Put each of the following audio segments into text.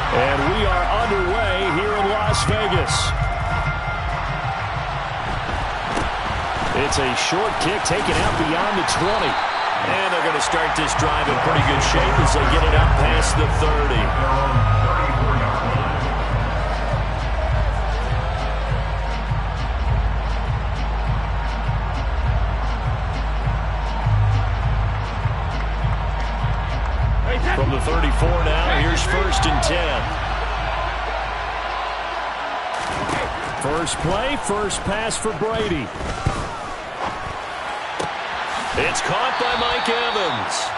And we are underway here in Las Vegas. It's a short kick taken out beyond the 20. And they're going to start this drive in pretty good shape as they get it up past the 30. From the 34 now, here's 1st and 10. First play, first pass for Brady. It's caught by Mike Evans.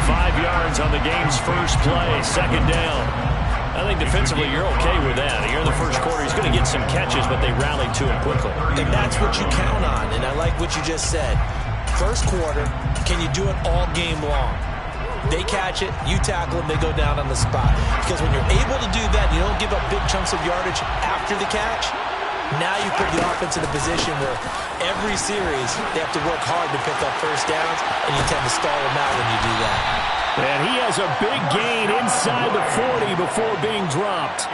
5 yards on the game's first play, 2nd down. I think defensively you're okay with that. Here in the first quarter, he's going to get some catches, but they rallied to him quickly. And that's what you count on, and I like what you just said. First quarter, can you do it all game long? They catch it, you tackle them, they go down on the spot. Because when you're able to do that, you don't give up big chunks of yardage after the catch. Now you put the offense in a position where every series they have to work hard to pick up first downs, and you tend to stall them out when you do that. And he has a big gain inside the 40 before being dropped.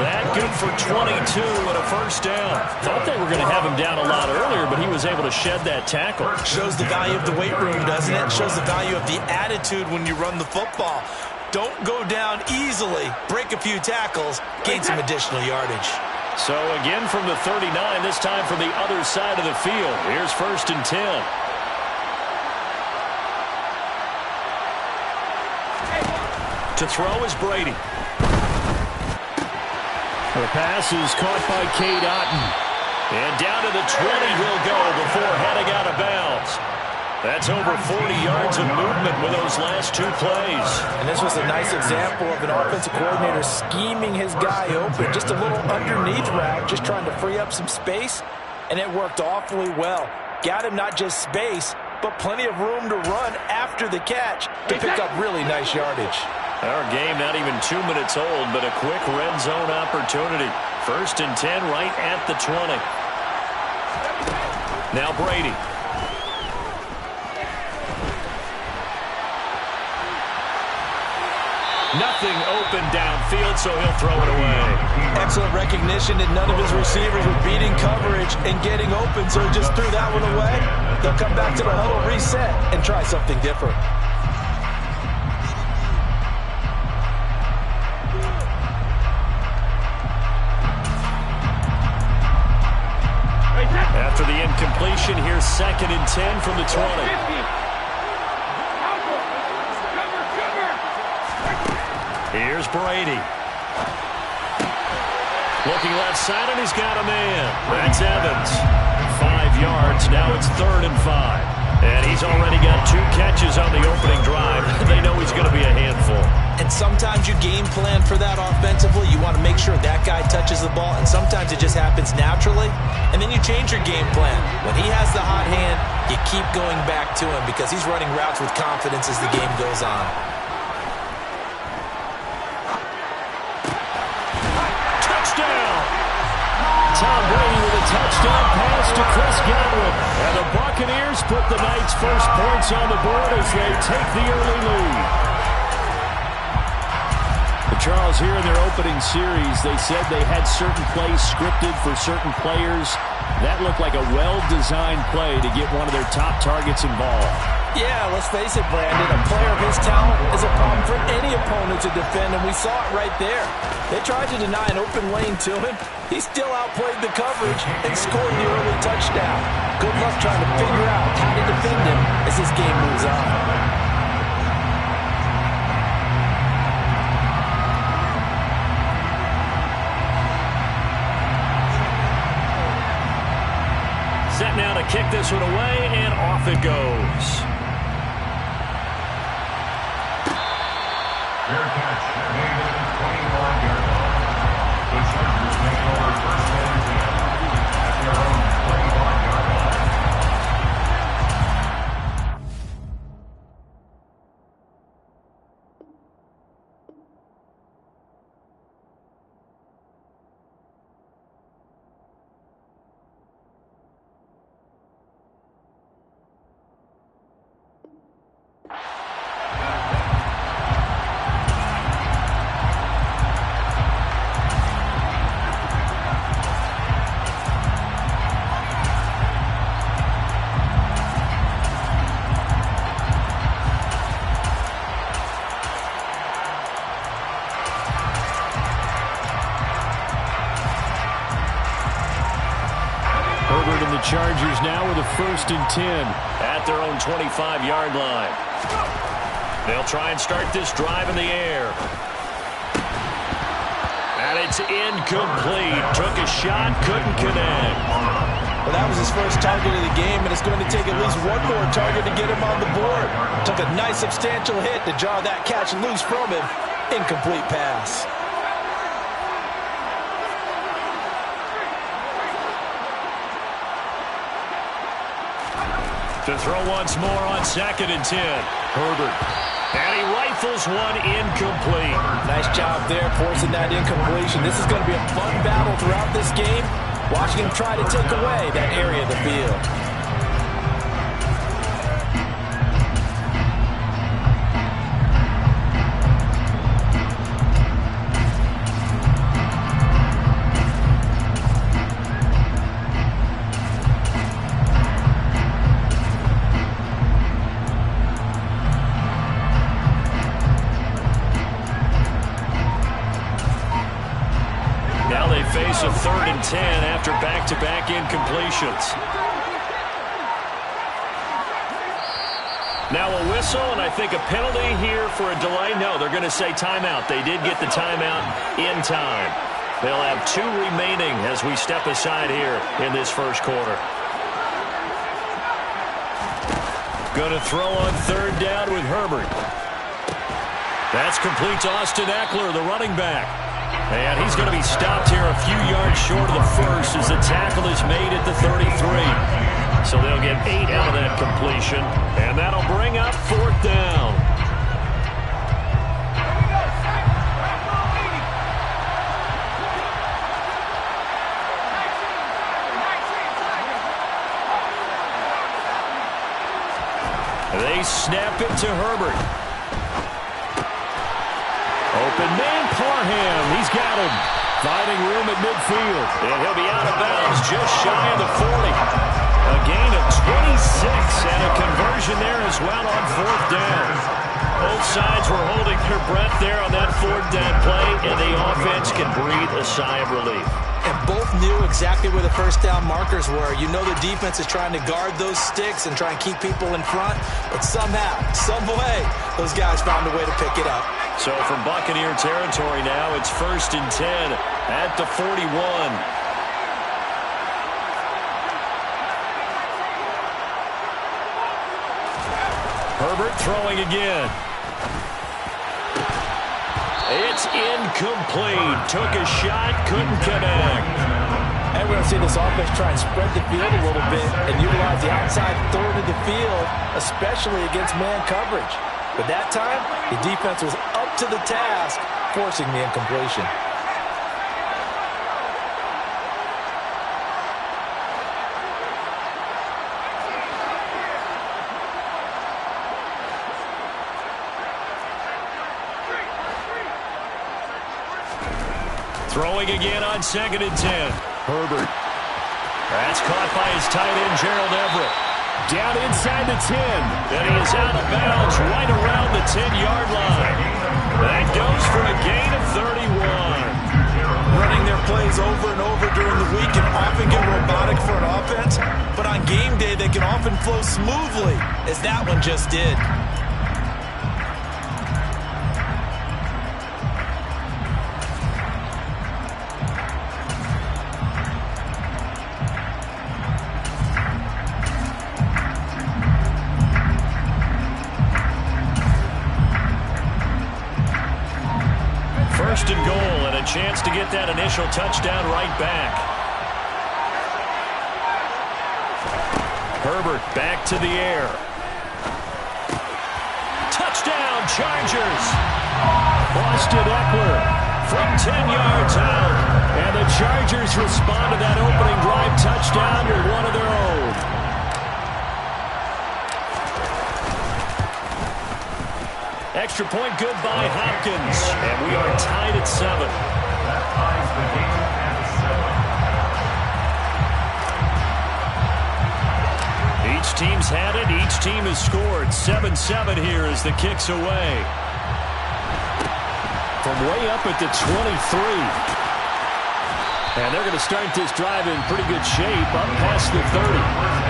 That good for 22 and a first down. Thought they were going to have him down a lot earlier, but he was able to shed that tackle. Shows the value of the weight room, doesn't it? Shows the value of the attitude when you run the football. Don't go down easily. Break a few tackles. Gain some additional yardage. So again from the 39, this time from the other side of the field. Here's 1st and 10. To throw is Brady. The pass is caught by Cade Otton. And down to the 20 he'll go before heading out of bounds. That's over 40 yards of movement with those last 2 plays. And this was a nice example of an offensive coordinator scheming his guy open. Just a little underneath route, just trying to free up some space, and it worked awfully well. Got him not just space, but plenty of room to run after the catch to pick up really nice yardage. Our game not even 2 minutes old, but a quick red zone opportunity. 1st and 10 right at the 20. Now Brady. Nothing open downfield, so he'll throw it away. Excellent recognition that none of his receivers were beating coverage and getting open, so he just threw that one away. They'll come back to the huddle, reset, and try something different. After the incompletion, here's 2nd and 10 from the 20. Here's Brady. Looking left side, and he's got a man. That's Evans. 5 yards. Now it's 3rd and 5. And he's already got 2 catches on the opening drive. They know he's going to be a handful. And sometimes you game plan for that offensively. You want to make sure that guy touches the ball, and sometimes it just happens naturally. And then you change your game plan. When he has the hot hand, you keep going back to him because he's running routes with confidence as the game goes on. Tom Brady with a touchdown pass to Chris Godwin. And the Buccaneers put the Knights' first points on the board as they take the early lead. But Charles, here in their opening series, they said they had certain plays scripted for certain players. That looked like a well-designed play to get one of their top targets involved. Yeah, let's face it, Brandon. A player of his talent is a problem for any opponent to defend, and we saw it right there. They tried to deny an open lane to him. He still outplayed the coverage and scored the early touchdown. Good luck trying to figure out how to defend him as this game moves on. Set now to kick this one away, and off it goes. Fair catch, made at the 21-yard line. The Chargers take over 1st and 10 at their own 21-yard line. the Chargers now with a 1st and 10. At their own 25-yard line. They'll try and start this drive in the air. And it's incomplete. Took a shot, couldn't connect. Well, that was his first target of the game, and it's going to take at least one more target to get him on the board. Took a nice substantial hit to jar that catch loose from him. Incomplete pass. To throw once more on 2nd and 10. Herbert. And he rifles one incomplete. Nice job there, forcing that incompletion. This is going to be a fun battle throughout this game. Watching him try to take away that area of the field. Now they face a 3rd and 10 after back-to-back incompletions. Now a whistle, and I think a penalty here for a delay. No, they're going to say timeout. They did get the timeout in time. They'll have 2 remaining as we step aside here in this first quarter. Going to throw on 3rd down with Herbert. That's complete to Austin Eckler, the running back. And he's going to be stopped here a few yards short of the first as the tackle is made at the 33. So they'll get 8 out of that completion, and that'll bring up 4th down. They snap it to Herbert. Open man, Parham. He's got him. Finding room at midfield. And he'll be out of bounds just shy of the 40. A gain of 26 and a conversion there as well on 4th down. Both sides were holding their breath there on that 4th down play, and the offense can breathe a sigh of relief. And both knew exactly where the first down markers were. You know the defense is trying to guard those sticks and try and keep people in front, but somehow, some way, those guys found a way to pick it up. So from Buccaneer territory now, it's 1st and 10 at the 41. Herbert throwing again. It's incomplete. Took a shot, couldn't connect. And we're going to see this offense try and spread the field a little bit and utilize the outside 3rd of the field, especially against man coverage. But that time, the defense was up to the task, forcing the incompletion. Throwing again on 2nd and 10. Herbert. That's caught by his tight end, Gerald Everett. Down inside the 10. And he is out of bounds right around the 10-yard line. That goes for a gain of 31. Running their plays over and over during the week can often get robotic for an offense, but on game day they can often flow smoothly, as that one just did. First and goal, and a chance to get that initial touchdown right back. Herbert back to the air. Touchdown, Chargers! Austin Eckler From 10 yards out. and the Chargers respond to that opening drive touchdown with one of their own. Extra point good by Hopkins. And we are tied at 7. That ties the game at 7. Each team's had it. Each team has scored. 7-7 here as the kick's away. From way up at the 23. And they're going to start this drive in pretty good shape, up past the 30.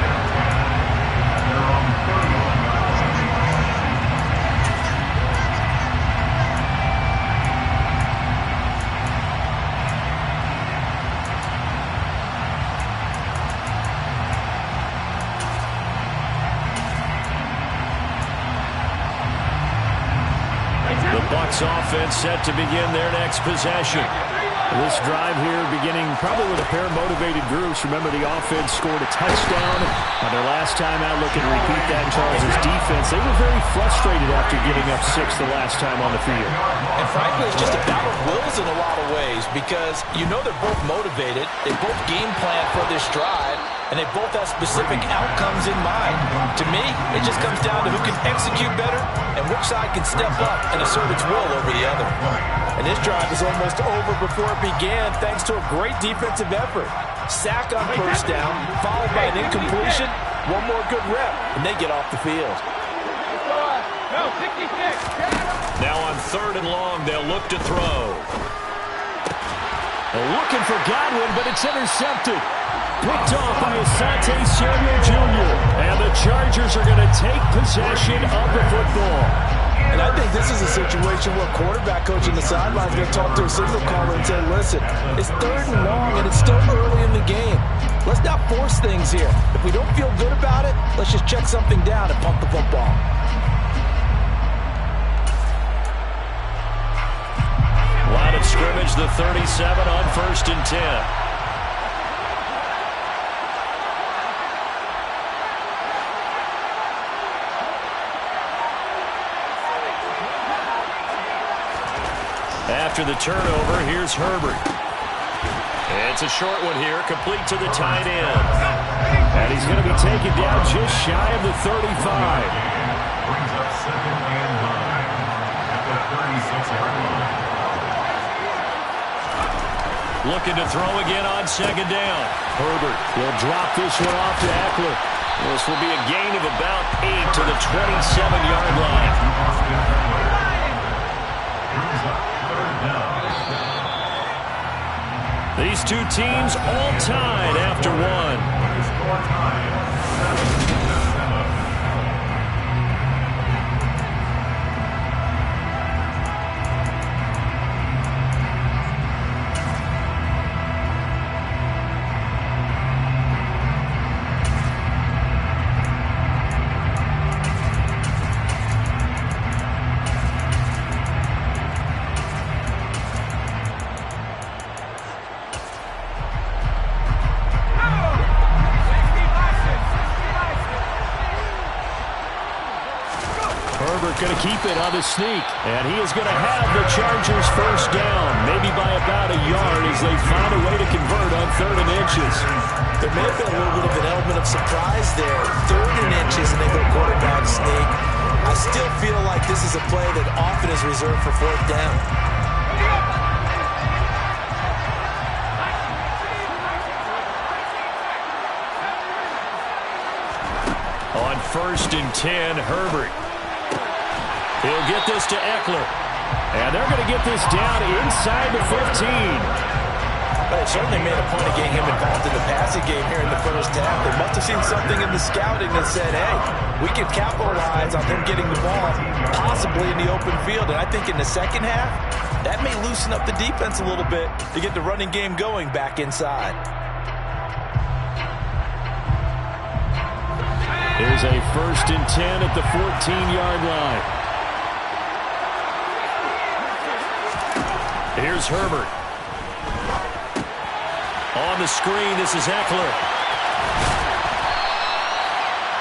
Offense set to begin their next possession. This drive here beginning probably with a pair of motivated groups. Remember, the offense scored a touchdown on their last time out. Looking to repeat that in Charles' defense. They were very frustrated after giving up 6 the last time on the field. And frankly, it's just a battle of wills in a lot of ways because you know they're both motivated. They both game plan for this drive, and they both have specific outcomes in mind. To me, it just comes down to who can execute better and which side can step up and assert its will over the other. And this drive is almost over before it began thanks to a great defensive effort. Sack on first down, followed by an incompletion, one more good rep, and they get off the field. Now on 3rd and long, they'll look to throw. Looking for Godwin, but it's intercepted. Picked off by Asante Samuel Jr. And the Chargers are going to take possession of the football. And I think this is a situation where quarterback coach on the sideline is going to talk to a signal caller and say, listen, it's 3rd and long and it's still early in the game. Let's not force things here. If we don't feel good about it, let's just check something down and pump the football. Line of scrimmage, the 37 on 1st and 10. After the turnover, here's Herbert. It's a short one here, complete to the tight end. And he's going to be taken down just shy of the 35. Brings up 2nd and 9 at the 36-yard line. Looking to throw again on 2nd down. Herbert will drop this one off to Eckler. This will be a gain of about 8 to the 27-yard line. These two teams all tied after one. Going to keep it on the sneak, and he is going to have the Chargers first down, maybe by about a yard as they find a way to convert on 3rd and inches. There may have been a little bit of an element of surprise there. 3rd and inches, and they go quarterback sneak. I still feel like this is a play that often is reserved for 4th down. On 1st and 10, Herbert. He'll get this to Eckler. And they're going to get this down inside the 15. But it certainly made a point of getting him involved in the passing game here in the first half. They must have seen something in the scouting that said, hey, we can capitalize on him getting the ball possibly in the open field. And I think in the second half, that may loosen up the defense a little bit to get the running game going back inside. Here's a 1st and 10 at the 14-yard line. Here's Herbert. On the screen, this is Eckler.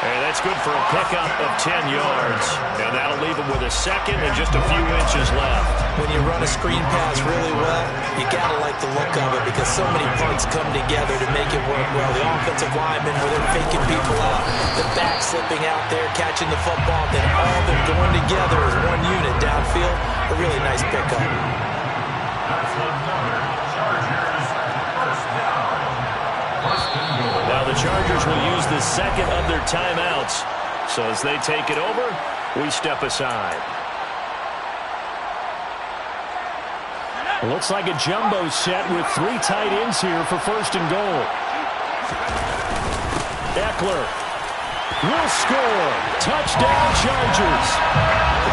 And that's good for a pickup of 10 yards. And that'll leave him with a second and just a few inches left. When you run a screen pass really well, you gotta like the look of it because so many parts come together to make it work well. The offensive linemen, where they're faking people out, the back slipping out there, catching the football, then all of them going together as one unit downfield. A really nice pickup. Now the Chargers will use the second of their timeouts. So as they take it over, we step aside. Looks like a jumbo set with 3 tight ends here for first and goal. Eckler will score. Touchdown, Chargers.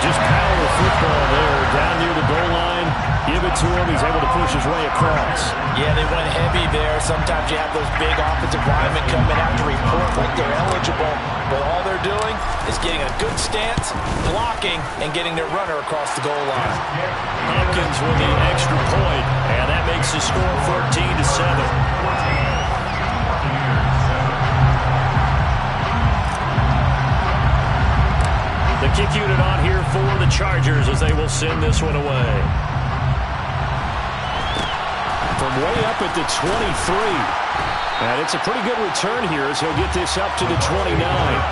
Just power football there. Down near the goal line. Give it to him. He's able to push his way across. Yeah, they went heavy there. Sometimes you have those big offensive linemen coming out to report like they're eligible. But all they're doing is getting a good stance, blocking, and getting their runner across the goal line. Hopkins with the extra point, and that makes the score 14-7. The kick unit on here for the Chargers as they will send this one away. From way up at the 23. And it's a pretty good return here as he'll get this up to the 29.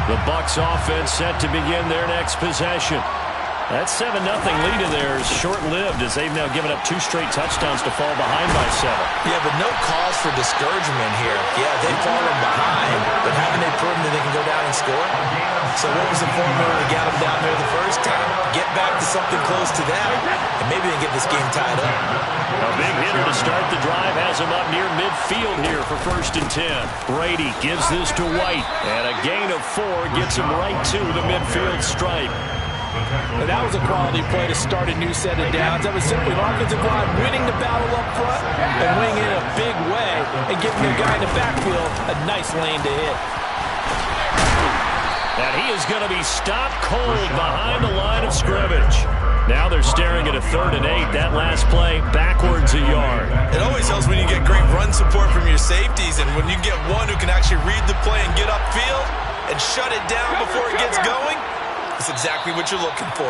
The Bucs offense set to begin their next possession. That 7-0 lead of theirs short-lived as they've now given up 2 straight touchdowns to fall behind by 7. Yeah, but no cause for discouragement here. Yeah, they've fallen behind, but haven't they proven that they can go down and score? So what was the formula to get them down there the first time? Get back to something close to that, and maybe they get this game tied up. A big hitter to start the drive has him up near midfield here for first and 10. Brady gives this to White, and a gain of 4 gets him right to the midfield stripe. And that was a quality play to start a new set of downs. That was simply an offensive line winning the battle up front and winning it in a big way and giving their guy in the backfield a nice lane to hit. And he is going to be stopped cold behind the line of scrimmage. Now they're staring at a 3rd and 8. That last play, backwards a yard. It always helps when you get great run support from your safeties, and when you get one who can actually read the play and get upfield and shut it down before it gets going. That's exactly what you're looking for.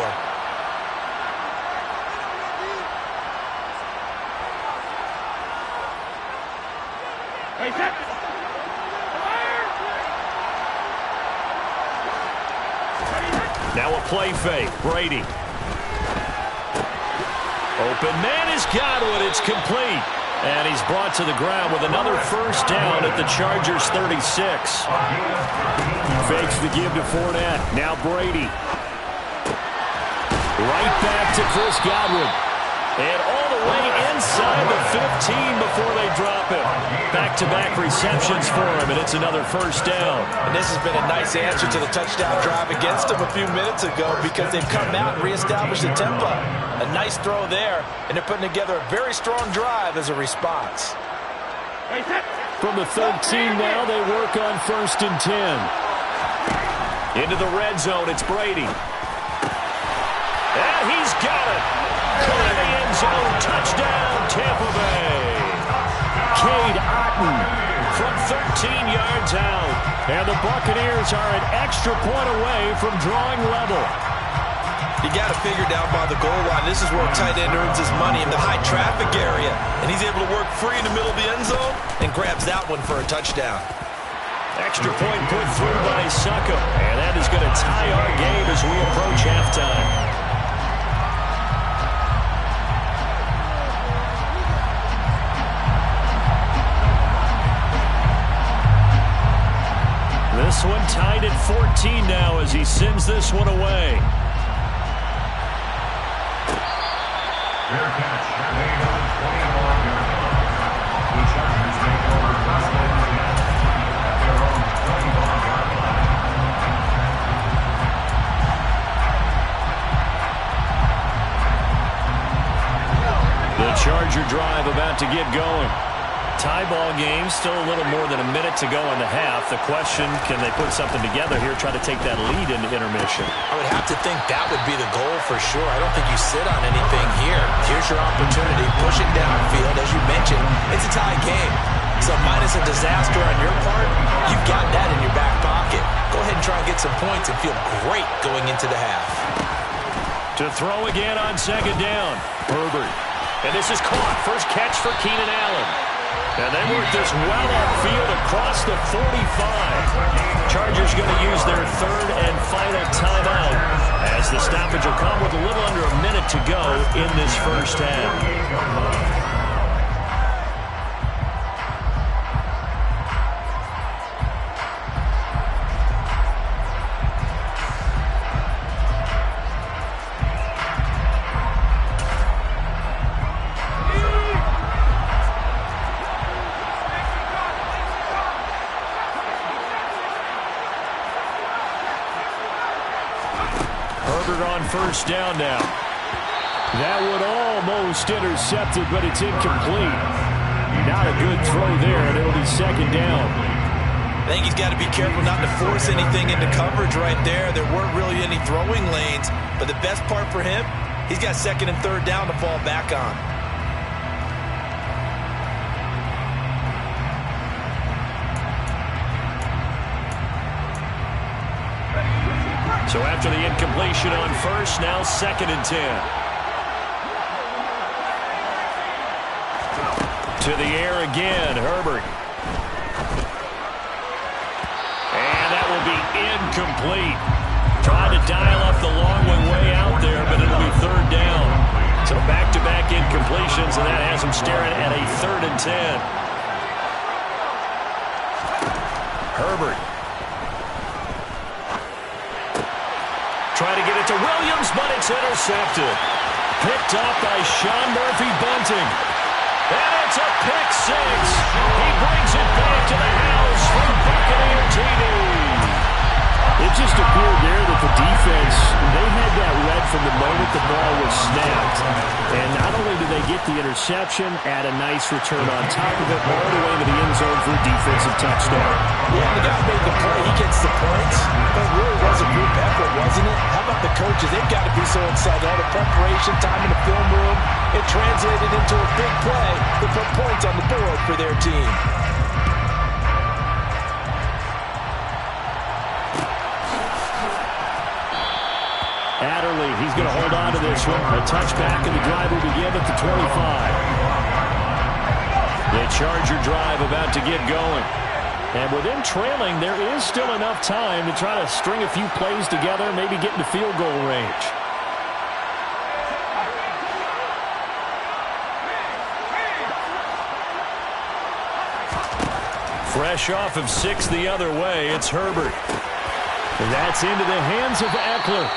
Now a play fake. Brady. Open man has got it. It's complete. And he's brought to the ground with another first down at the Chargers 36. Fakes the give to Fournette. Now Brady. Right back to Chris Godwin. And all the way inside the 15 before they drop him. Back-to-back receptions for him, and it's another first down. And this has been a nice answer to the touchdown drive against them a few minutes ago because they've come out and reestablished the tempo. A nice throw there, and they're putting together a very strong drive as a response. From the 13 now, they work on first and 10. Into the red zone, it's Brady. And he's got it. Caught in the end zone. Touchdown, Tampa Bay. Cade Otton From 13 yards out. And the Buccaneers are an extra point away from drawing level. You got to figure down by the goal line. This is where a tight end earns his money in the high traffic area. And he's able to work free in the middle of the end zone and grabs that one for a touchdown. Extra point put through by Succo. And that is going to tie our game as we approach halftime. This one tied at 14 now as he sends this one away. Fair catch made on 21-yard line. The Chargers take over first and 10 at their own 21-yard line. The Charger drive about to get going. Tie ball game, still a little more than a minute to go in the half. The question, can they put something together here, try to take that lead into intermission? I would have to think that would be the goal for sure. I don't think you sit on anything here. Here's your opportunity. Push it downfield. As you mentioned, it's a tie game. So minus a disaster on your part, you've got that in your back pocket. Go ahead and try and get some points and feel great going into the half. To throw again on second down. Herbert. And this is caught. First catch for Keenan Allen. And they work this well upfield across the 45. Chargers going to use their third and final timeout as the stoppage will come with a little under a minute to go in this first half. On first down now. That one almost intercepted, but it's incomplete. Not a good throw there, and it'll be second down. I think he's got to be careful not to force anything into coverage right there. There weren't really any throwing lanes, but the best part for him, he's got second and third down to fall back on. So after the incompletion on first, now second and 10. To the air again, Herbert. And that will be incomplete. Tried to dial up the long one way out there, but it'll be third down. So back-to-back incompletions, and that has him staring at a third and 10. Herbert. Trying to get it to Williams, but it's intercepted. Picked up by Sean Murphy-Bunting. And it's a pick six. He brings it back to the house from Buccaneer TD. It just appeared there that the defense, they had that read from the moment the ball was snapped. And not only did they get the interception, add a nice return on top of it, all the way to the end zone for a defensive touchdown. Yeah, the guy made the play. He gets the points. But it really was a group effort, wasn't it? How about the coaches? They've got to be so excited. All the preparation, time in the film room, it translated into a big play that put points on the board for their team. Adderley, he's going to hold on to this one. A touchback, and the drive will begin at the 25. The Charger drive about to get going. And with them trailing, there is still enough time to try to string a few plays together, maybe get into field goal range. Fresh off of 6 the other way, it's Herbert. And that's into the hands of Eckler.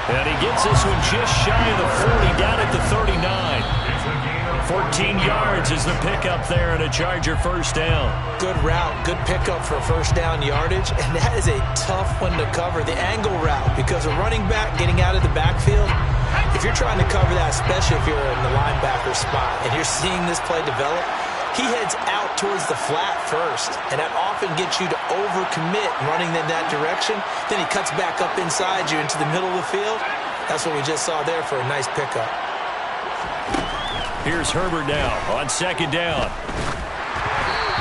And he gets this one just shy of the 40, down at the 39. 14 yards is the pickup there and a Charger first down. Good route, good pickup for first down yardage, and that is a tough one to cover, the angle route, because a running back getting out of the backfield, if you're trying to cover that, especially if you're in the linebacker spot, and you're seeing this play develop, he heads out towards the flat first, and that often gets you to overcommit running in that direction. Then he cuts back up inside you into the middle of the field. That's what we just saw there for a nice pickup. Here's Herbert now on second down.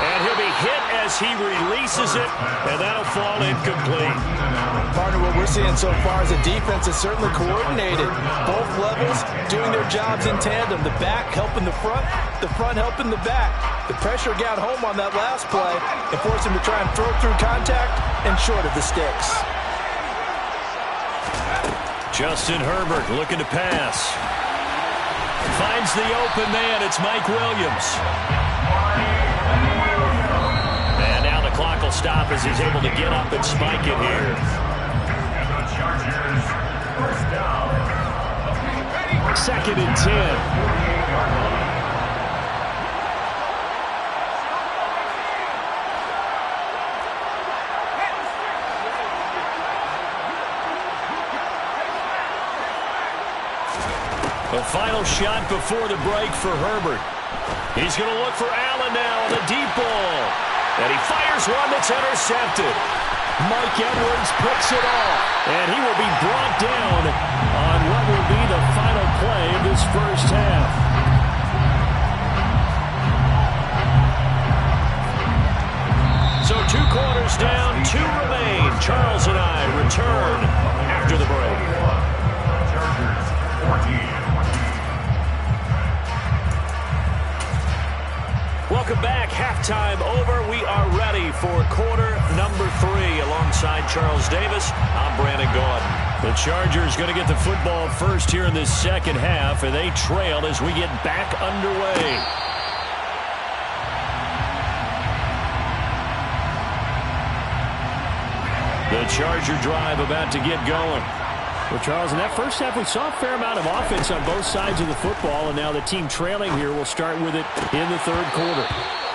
And he'll be hit as he releases it, and that'll fall incomplete. Partner, what we're seeing so far is the defense is certainly coordinated. Both levels doing their jobs in tandem. The back helping the front helping the back. The pressure got home on that last play and forced him to try and throw through contact and short of the sticks. Justin Herbert looking to pass. Finds the open man. It's Mike Williams. And now the clock will stop as he's able to get up and spike it here. Second and 10. The final shot before the break for Herbert. He's going to look for Allen now on the deep ball. And he fires one that's intercepted. Mike Edwards picks it off. And he will be brought down on what will be the final play of this first half. So 2 quarters down, 2 remain. Charles and I return after the break. Welcome back. halftime over. We are ready for quarter number 3. Alongside Charles Davis, I'm Brandon Gaudin. The Chargers going to get the football first here in this second half, and they trail as we get back underway. The Charger drive about to get going. Well, Charles, in that first half, we saw a fair amount of offense on both sides of the football, and now the team trailing here will start with it in the third quarter.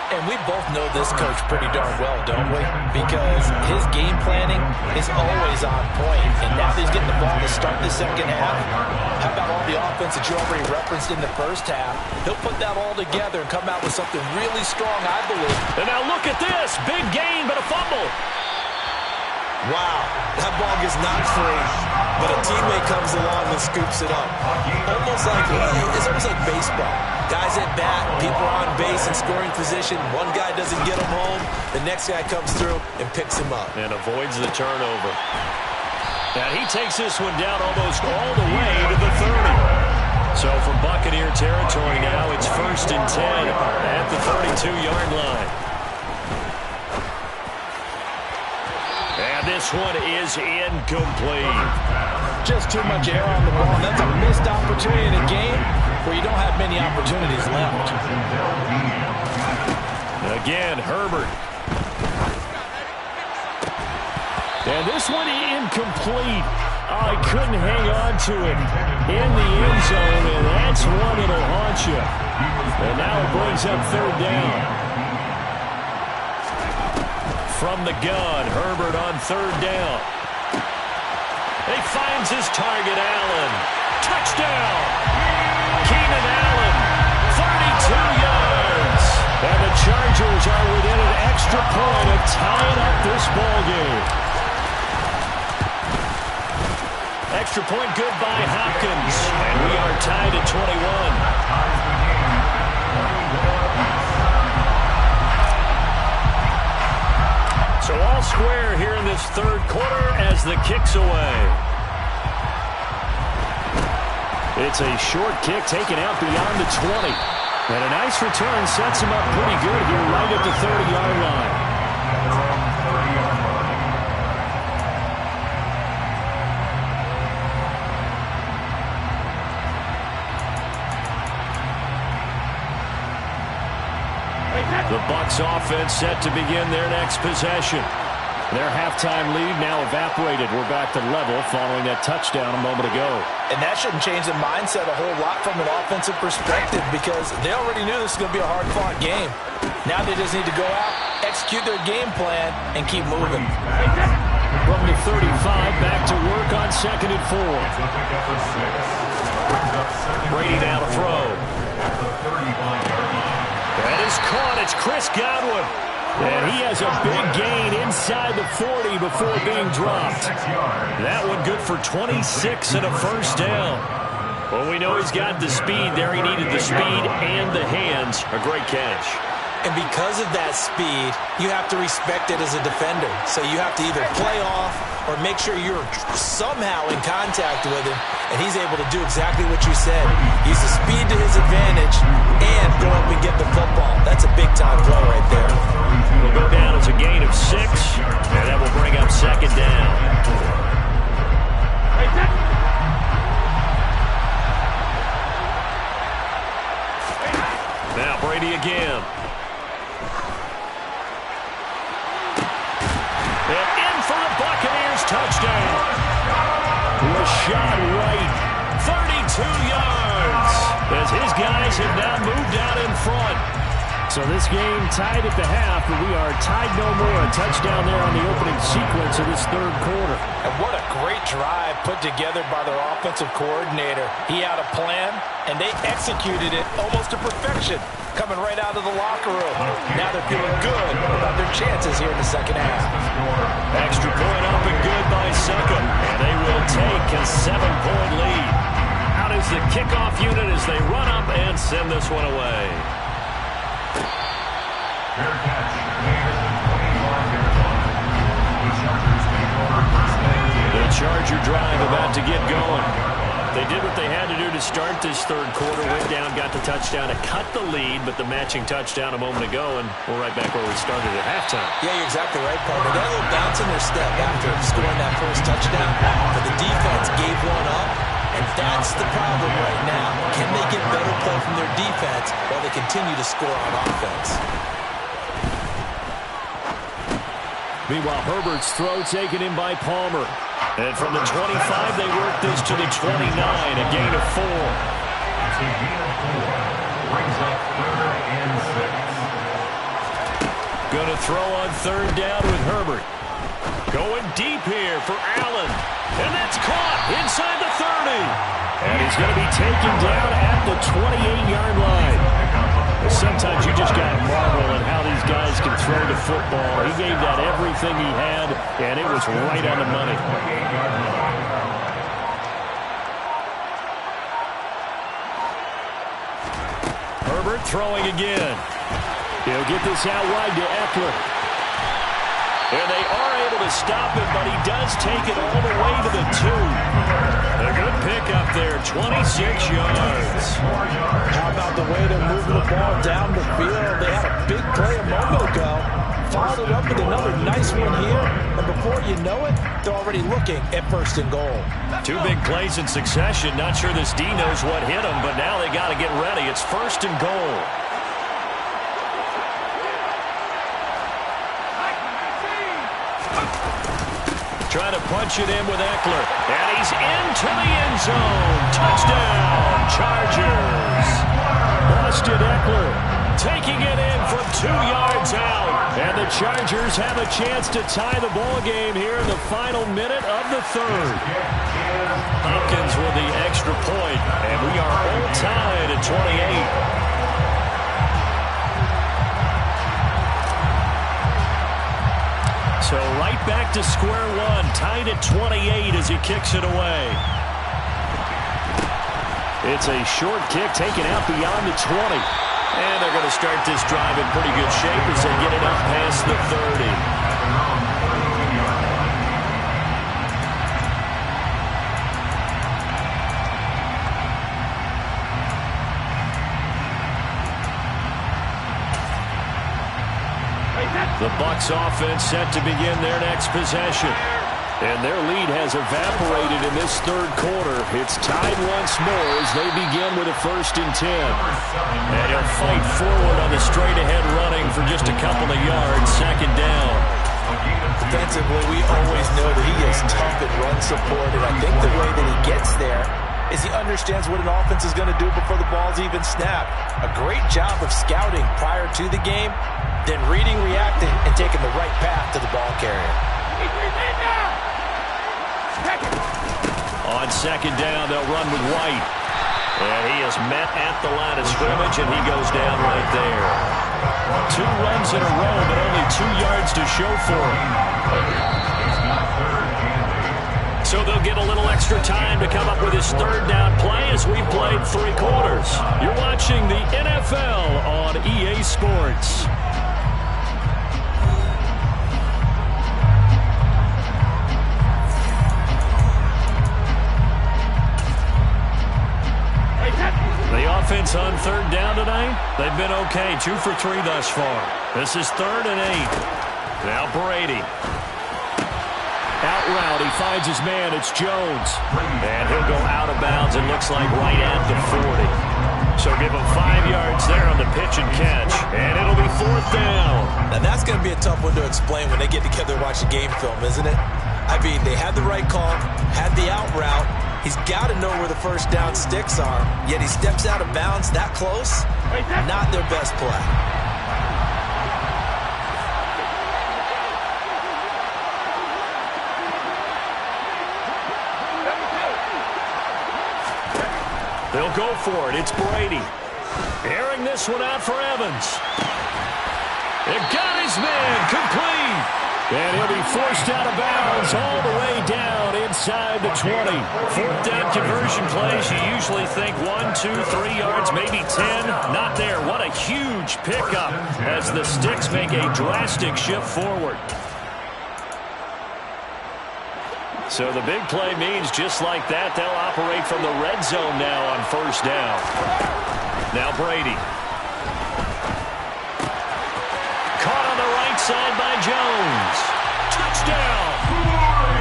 And we both know this coach pretty darn well, don't we? Because his game planning is always on point. And now that he's getting the ball to start the second half, how about all the offense that you already referenced in the first half? He'll put that all together and come out with something really strong, I believe. And now look at this. Big gain, but a fumble. Wow, that ball gets knocked free, but a teammate comes along and scoops it up. It's almost like baseball. Guys at bat, people are on base in scoring position. One guy doesn't get him home. The next guy comes through and picks him up. And avoids the turnover. And he takes this one down almost all the way to the 30. So from Buccaneer territory now, it's 1st and 10 at the 32-yard line. And this one is incomplete. Just too much air on the ball. That's a missed opportunity in a game where you don't have many opportunities left. Again, Herbert. And this one incomplete. Oh, he couldn't hang on to it in the end zone, and that's one that'll haunt you. And now it brings up third down. From the gun, Herbert on third down. He finds his target, Allen. Touchdown! Keenan Allen, 32 yards. And the Chargers are within an extra point of tying up this ball game. Extra point good by Hopkins. And we are tied at 21. So all square here in this third quarter as the kick's away. It's a short kick taken out beyond the 20. And a nice return sets him up pretty good here right at the 30-yard line. The Bucs offense set to begin their next possession. Their halftime lead now evaporated. We're back to level following that touchdown a moment ago. And that shouldn't change the mindset a whole lot from an offensive perspective because they already knew this was going to be a hard-fought game. Now they just need to go out, execute their game plan, and keep moving. From the 35, back to work on 2nd and 4. Brady now to throw. That is caught. It's Chris Godwin. And he has a big gain inside the 40 before being dropped. That one good for 26 and a first down. Well, we know he's got the speed there. He needed the speed and the hands. A great catch. And because of that speed, you have to respect it as a defender. So you have to either play off or make sure you're somehow in contact with him. And he's able to do exactly what you said. Use the speed to his advantage and go up and get the football. That's a big-time play right there. Will go down as a gain of 6, and that will bring up 2nd down. Now Brady again. And in for the Buccaneers touchdown. Was shot right. 32 yards. As his guys have now moved out in front. So this game tied at the half, but we are tied no more. A touchdown there on the opening sequence of this third quarter. And what a great drive put together by their offensive coordinator. He had a plan, and they executed it almost to perfection, coming right out of the locker room. Now they're feeling good about their chances here in the second half. Extra point up and good by Suckum. And they will take a 7-point lead. Out is the kickoff unit as they run up and send this one away. The Charger drive about to get going. They did what they had to do to start this third quarter. Went down, got the touchdown to cut the lead, but the matching touchdown a moment ago, and we're right back where we started at halftime. Yeah, you're exactly right, partner. They had a little bounce in their step after scoring that first touchdown, but the defense gave one up, and that's the problem right now. Can they get better play from their defense while they continue to score on offense? Meanwhile, Herbert's throw taken in by Palmer. And from the 25, they work this to the 29, a gain of 4. It's a gain of 4. Brings up 3rd and 6. Going to throw on 3rd down with Herbert. Going deep here for Allen. And that's caught inside the 30. And he's going to be taken down at the 28-yard line. Sometimes you just got to marvel at how these guys can throw the football. He gave that everything he had, and it was right on the money. Herbert throwing again. He'll get this out wide to Eckler. And they are able to stop him, but he does take it all the way to the 2. A good pickup there, 26 yards. How about the way they're moving the ball down the field? They had a big play a moment ago. Followed it up with another nice one here. And before you know it, they're already looking at 1st and goal. 2 big plays in succession. Not sure this D knows what hit him, but now they got to get ready. It's 1st and goal. Trying to punch it in with Eckler. And he's into the end zone. Touchdown, Chargers. Austin Eckler taking it in from 2 yards out. And the Chargers have a chance to tie the ball game here in the final minute of the 3rd. Hopkins with the extra point. And we are all tied at 28. So right back to square one, tied at 28 as he kicks it away. It's a short kick taken out beyond the 20. And they're going to start this drive in pretty good shape as they get it up past the 30. The Bucs offense set to begin their next possession. And their lead has evaporated in this 3rd quarter. It's tied once more as they begin with a 1st and 10. And he'll fight forward on the straight-ahead running for just a couple of yards. 2nd down. Defensively, we always know that he is tough at run support, and I think the way that he gets there is he understands what an offense is going to do before the ball's even snapped. A great job of scouting prior to the game, then reading, reacting, and taking the right path to the ball carrier. On 2nd down, they'll run with White. And he is met at the line of scrimmage, and he goes down right there. 2 runs in a row, but only 2 yards to show for him. So they'll get a little extra time to come up with his 3rd down play as we've played 3 quarters. You're watching the NFL on EA Sports. Offense on 3rd down tonight. They've been okay. 2 for 3 thus far. This is 3rd and 8. Now Brady. Out route. He finds his man. It's Jones. And he'll go out of bounds. It looks like right at the 40. So give him 5 yards there on the pitch and catch. And it'll be 4th down. Now that's going to be a tough one to explain when they get together and watch the game film, isn't it? I mean, they had the right call, had the out route. He's got to know where the 1st down sticks are, yet he steps out of bounds that close. Not their best play. They'll go for it. It's Brady. Airing this one out for Evans. It got his man complete. And he'll be forced out of bounds all the way down inside the 20. 4th down conversion plays, you usually think 1, 2, 3 yards, maybe 10. Not there. What a huge pickup as the Sticks make a drastic shift forward. So the big play means just like that, they'll operate from the red zone now on first down. Now Brady. Caught on the right side by Jones. Touchdown.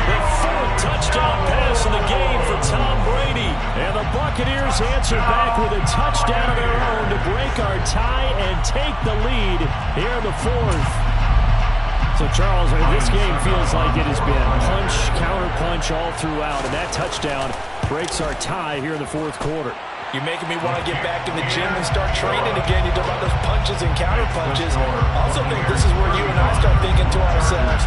The fourth touchdown pass in the game for Tom Brady. And the Buccaneers answer back with a touchdown of their own to break our tie and take the lead here in the fourth. So, Charles, this game feels like it has been punch, counter-punch all throughout, and that touchdown breaks our tie here in the fourth quarter. You're making me want to get back in the gym and start training again. You talk about those punches and counter-punches. I also think this is where you and I start thinking to ourselves,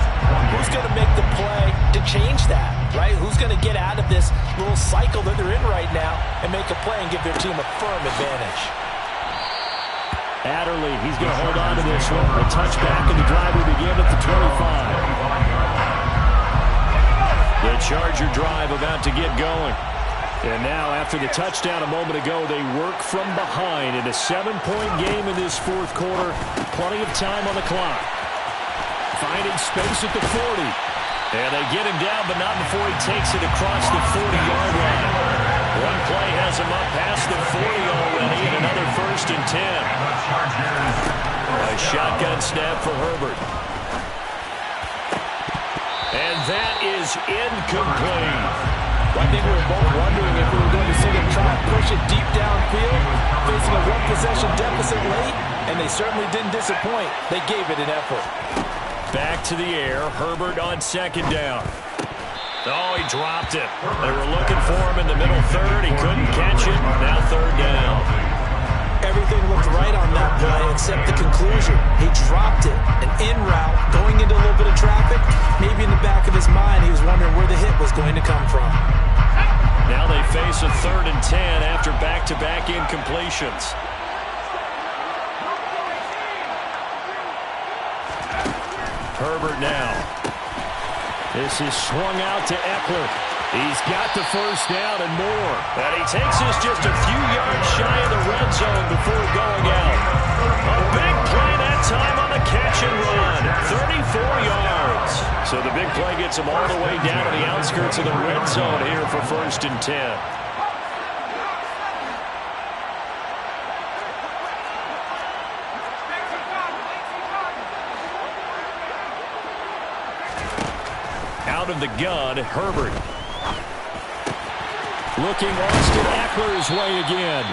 who's going to make the play to change that, right? Who's going to get out of this little cycle that they're in right now and make a play and give their team a firm advantage? Adderley, he's going to hold on to this one. A touchback, and the drive will begin at the 25. The Charger drive about to get going. And now, after the touchdown a moment ago, they work from behind in a 7-point game in this fourth quarter. Plenty of time on the clock. Finding space at the 40. And they get him down, but not before he takes it across the 40-yard line. One play has him up past the 40 already, and another 1st and 10. A shotgun snap for Herbert. And that is incomplete. I think we were both wondering if we were going to see them try and push it deep downfield, facing a one-possession deficit late, and they certainly didn't disappoint. They gave it an effort. Back to the air, Herbert on 2nd down. Oh, he dropped it. They were looking for him in the middle third. He couldn't catch it. Now 3rd down. Everything looked right on that play except the conclusion. He dropped it, an in route, going into a little bit of traffic. Maybe in the back of his mind, he was wondering where the hit was going to come from. Now they face a 3rd and 10 after back-to-back incompletions. Herbert now. This is swung out to Eckler. He's got the 1st down and more. And he takes us just a few yards shy of the red zone before going out. A big play that time on the catch and run. 34 yards. So the big play gets him all the way down to the outskirts of the red zone here for 1st and 10. Out of the gun, Herbert. Looking Austin Eckler's way again.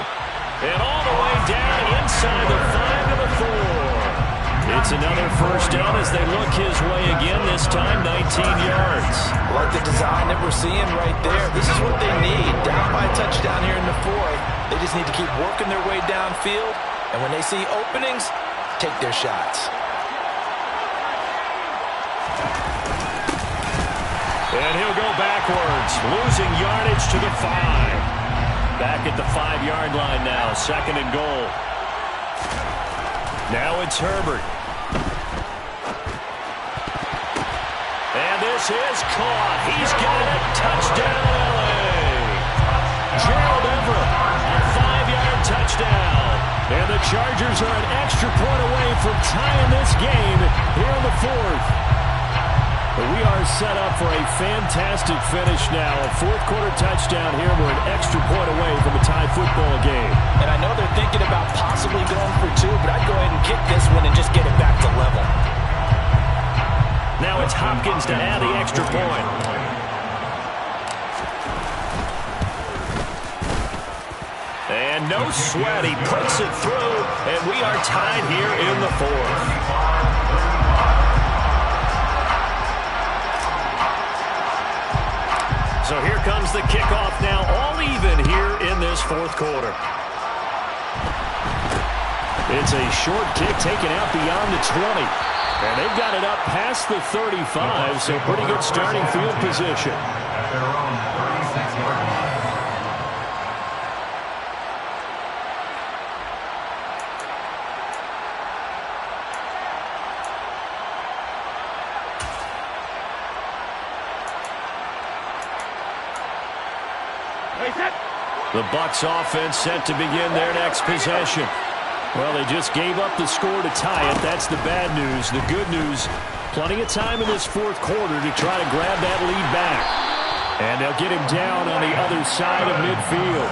And all the way down inside the 5 to the 4. It's another 1st down as they look his way again, this time 19 yards. Like the design that we're seeing right there, this is what they need. Down by a touchdown here in the 4th. They just need to keep working their way downfield. And when they see openings, take their shots. And he'll go backwards, losing yardage to the 5. Back at the 5-yard line now, 2nd and goal. Now it's Herbert. And this is caught. He's got it. Touchdown, LA. Gerald Everett, a 5-yard touchdown. And the Chargers are an extra point away from tying this game here in the 4th. But we are set up for a fantastic finish now. A 4th quarter touchdown here. We're an extra point away from a tie football game. And I know they're thinking about possibly going for 2, but I'd go ahead and kick this one and just get it back to level. Now it's Hopkins to add the extra point. And no sweat. He puts it through, and we are tied here in the 4th. So here comes the kickoff now, all even here in this 4th quarter. It's a short kick taken out beyond the 20. And they've got it up past the 35, so pretty good starting field position. At their own 36-yard line. The Bucs offense set to begin their next possession. Well, they just gave up the score to tie it. That's the bad news. The good news, plenty of time in this 4th quarter to try to grab that lead back. And they'll get him down on the other side of midfield.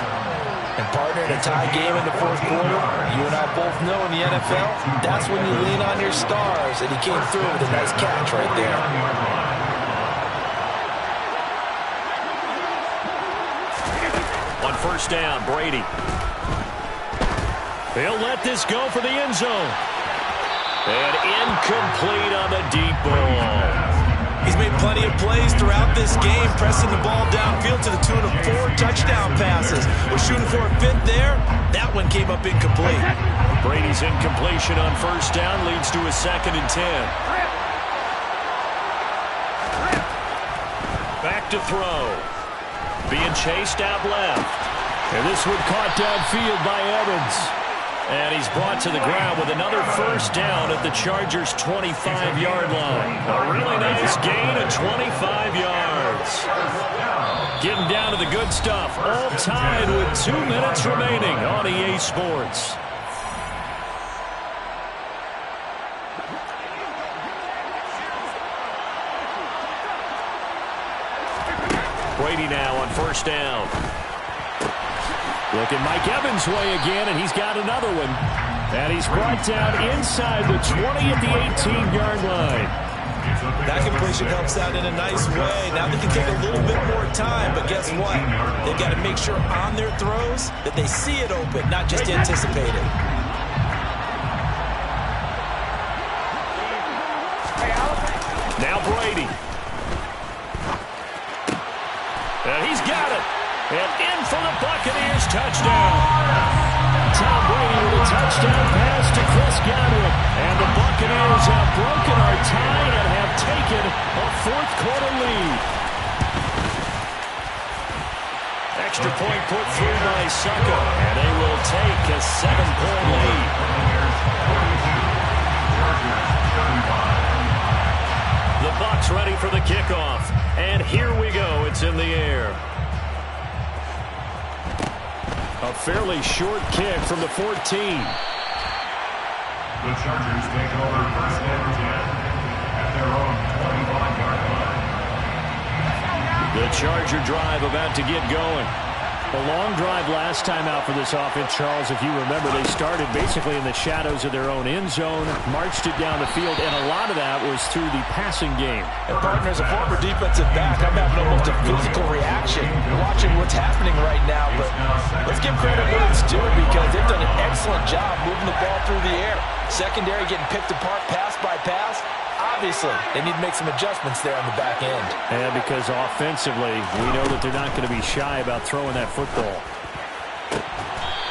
And partner, in a tie game in the fourth quarter, you and I both know in the NFL, that's when you lean on your stars, and he came through with a nice catch right there. On first down, Brady. He'll let this go for the end zone. And incomplete on the deep ball. He's made plenty of plays throughout this game, pressing the ball downfield to the tune of 4 touchdown passes. We're shooting for a 5th there. That one came up incomplete. Brady's incompletion on first down leads to a 2nd and 10. Back to throw. Being chased out left. And this one caught downfield by Evans. And he's brought to the ground with another first down at the Chargers' 25-yard line. A really nice gain of 25 yards. Getting down to the good stuff. All tied with 2 minutes remaining on EA Sports. Brady now on first down. Looking Mike Evans' way again, and he's got another one. And he's brought down inside the 20 at the 18-yard line. That completion helps out in a nice way. Now they can take a little bit more time, but guess what? They've got to make sure on their throws that they see it open, not just anticipate it. Now Brady. And he's got it. And in for the Buccaneers touchdown. Tom Brady with a touchdown pass to Chris Godwin. And the Buccaneers have broken our tie and have taken a fourth-quarter lead. Extra point put through by Succo. And they will take a 7-point lead. The Bucs ready for the kickoff. And here we go. It's in the air. A fairly short kick from the 14. The Chargers take over first and 10 at their own 21-yard line. The Charger drive about to get going. A long drive last time out for this offense, Charles. If you remember, they started basically in the shadows of their own end zone, marched it down the field, and a lot of that was through the passing game. And partner, as a former defensive back, I'm having almost a physical reaction watching what's happening right now. But let's give credit where it's due, because they've done an excellent job moving the ball through the air. Secondary getting picked apart pass by pass. Obviously, they need to make some adjustments there on the back end. And because offensively, we know that they're not going to be shy about throwing that football.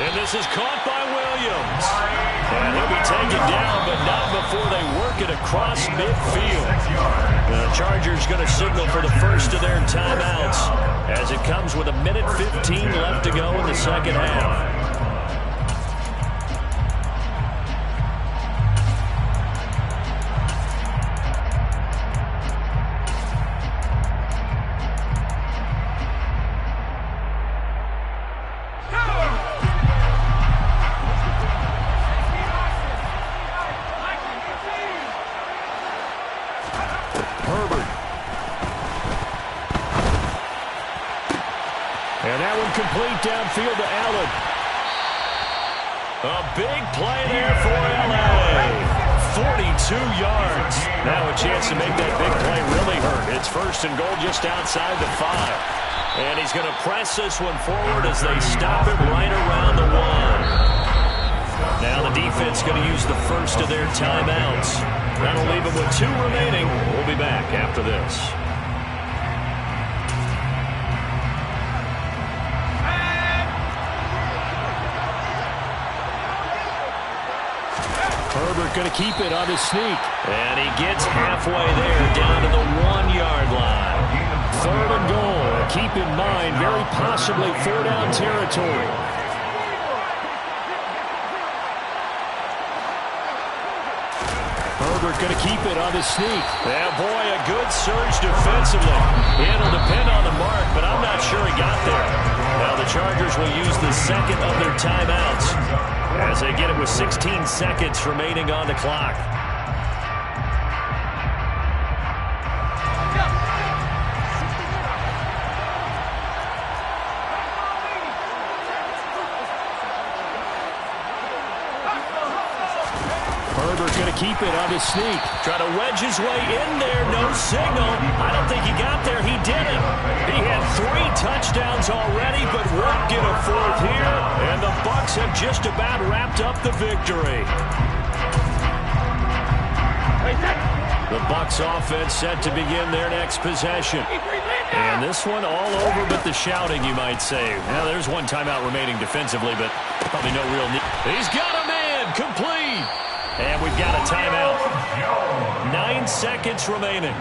And this is caught by Williams. And he'll be taken down, but not before they work it across midfield. The Chargers going to signal for the first of their timeouts as it comes with 1:15 left to go in the second half. Complete downfield to Allen. A big play there for L.A. 42 yards. Now a chance to make that big play really hurt. It's first and goal just outside the 5. And he's going to press this one forward as they stop it right around the 1. Now the defense going to use the first of their timeouts. That'll leave them with 2 remaining. We'll be back after this. Herbert going to keep it on his sneak. And he gets halfway there, down to the 1-yard line. Third and goal. Keep in mind, very possibly 4-down territory. Herbert going to keep it on his sneak. Yeah, boy, a good surge defensively. It'll depend on the mark, but I'm not sure he got there. Now the Chargers will use the second of their timeouts as they get it with 16 seconds remaining on the clock. keep it on the sneak. Try to wedge his way in there. No signal. I don't think he got there. He didn't. He had 3 touchdowns already, but won't get a 4th here. And the Bucs have just about wrapped up the victory. The Bucs offense set to begin their next possession. And this one all over but the shouting, you might say. Now, there's one timeout remaining defensively, but probably no real need. He's got a man. Complete. And we've got a timeout. 9 seconds remaining.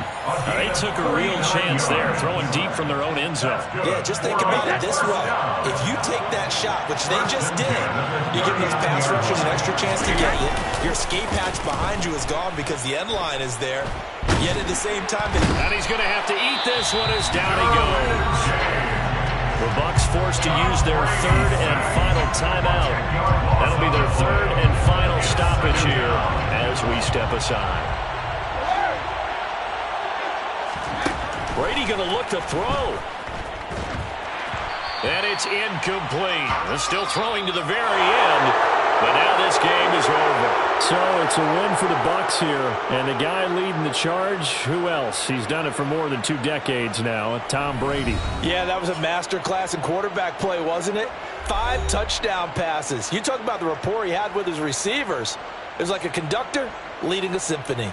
They took a real chance there, throwing deep from their own end zone. Yeah, just think about it this way. If you take that shot, which they just did, you give those pass rushers an extra chance to get you. Your escape hatch behind you is gone because the end line is there. Yet at the same time, and he's going to have to eat this one as down he goes. The Bucs forced to use their 3rd and final timeout. That'll be their 3rd and final stoppage here as we step aside. Brady going to look to throw. And it's incomplete. They're still throwing to the very end. But now this game is over. So it's a win for the Bucs here. And the guy leading the charge, who else? He's done it for more than 2 decades now, Tom Brady. Yeah, that was a masterclass in quarterback play, wasn't it? 5 touchdown passes. You talk about the rapport he had with his receivers. It was like a conductor leading a symphony.